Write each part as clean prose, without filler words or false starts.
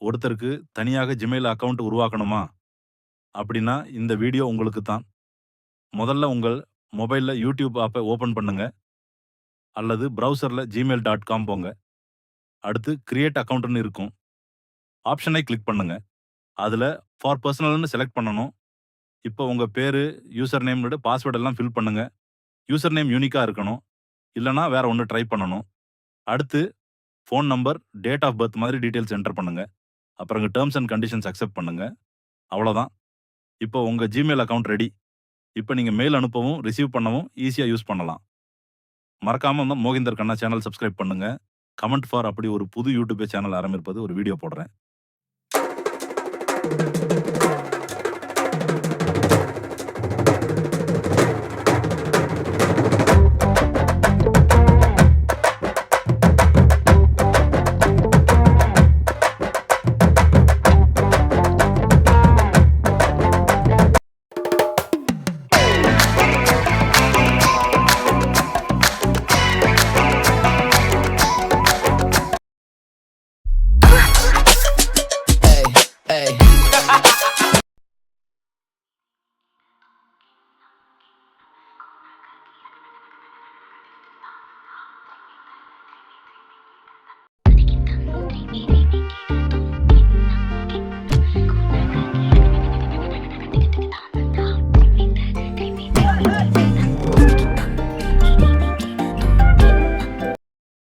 ஒருத்தருக்கு தனியாக Gmail account உருவாக்கணுமா? அப்படின்னா இந்த வீடியோ உங்களுக்கு தான். முதல்ல உங்கள் மொபைல்ல யூடியூப் ஆப்பை ஓப்பன் பண்ணுங்க. அல்லது ப்ரௌசர்ல gmail.com போங்க. அடுத்து கிரியேட் அக்கவுண்ட்னு இருக்கும். ஆப்ஷனை கிளிக் பண்ணுங்க. அதுல ஃபார் பர்சனல்னு செலக்ட் பண்ணணும். இப்போ உங்க பேரு, யூசர் நேம், பாஸ்வேர்ட் எல்லாம் ஃபில் பண்ணுங்க. யூசர் நேம் யூனிக்கா இருக்கணும். இல்லனா வேற ஒன்னு ட்ரை பண்ணணும். அடுத்து phone number, date of birth மாதிரி டீடைல்ஸ் என்டர் பண்ணுங்க. அப்புறம் டெர்ம்ஸ் அண்ட் கண்டிஷன்ஸ் அக்செப்ட் பண்ணுங்க. அவ்வளவுதான். இப்போ உங்க ஜிமெயில் அக்கவுண்ட் ரெடி. இப்போ நீங்க மெயில் அனுப்பவும் ரிசீவ் பண்ணவும் ஈஸியா யூஸ் பண்ணலாம். மறக்காம மோகிந்தர் கண்ணா சேனல் சப்ஸ்கிரைப் பண்ணுங்க. கமெண்ட் ஃபார் அப்படி ஒரு புது யூடியூப் சேனல் ஆரம்பிப்பது ஒரு வீடியோ போடுறேன்.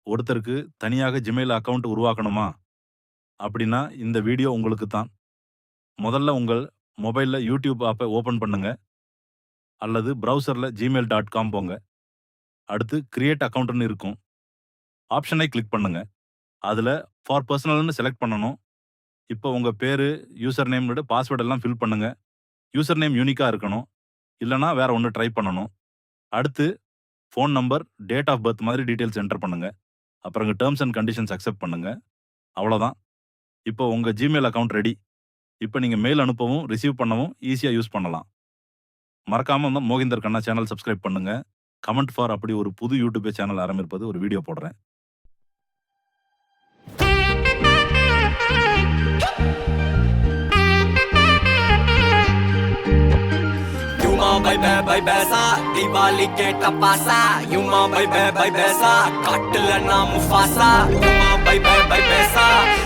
ஒருத்தருக்கு தனியாக ஜிமெயில் அக்கவுண்ட் உருவாக்கணுமா? அப்படின்னா இந்த வீடியோ உங்களுக்கு தான். முதல்ல உங்கள் மொபைல்ல யூடியூப் ஆப்பை ஓப்பன் பண்ணுங்க. அல்லது ப்ரௌசர்ல gmail.com போங்க. அடுத்து கிரியேட் அக்கவுண்ட்னு இருக்கும். ஆப்ஷனை கிளிக் பண்ணுங்க. அதுல ஃபார் பர்சனல்னு செலக்ட் பண்ணணும். இப்போ உங்க பேரு, யூசர் நேம், பாஸ்வேர்ட் எல்லாம் ஃபில் பண்ணுங்க. யூசர் நேம் யூனிக்கா இருக்கணும். இல்லனா வேற ஒன்னு ட்ரை பண்ணணும். அடுத்து phone number, date of birth மாதிரி டீடைல்ஸ் என்டர் பண்ணுங்க. அப்புறம் டெர்ம்ஸ் அண்ட் கண்டிஷன்ஸ் அக்செப்ட் பண்ணுங்க. அவ்வளவுதான். இப்போ உங்க ஜிமெயில் அக்கவுண்ட் ரெடி. இப்போ நீங்க மெயில் அனுப்பவும் ரிசீவ் பண்ணவும் ஈஸியா யூஸ் பண்ணலாம். மறக்காம மோகிந்தர் கண்ணா சேனல் சப்ஸ்கிரைப் பண்ணுங்க. கமெண்ட் ஃபார் அப்படி ஒரு புது யூடியூப் சேனல் ஆரம்பிப்பது ஒரு வீடியோ போடுறேன். baby sa Diwali ke tapasa Yuma baby sa Katla na Mufasa Yuma baby sa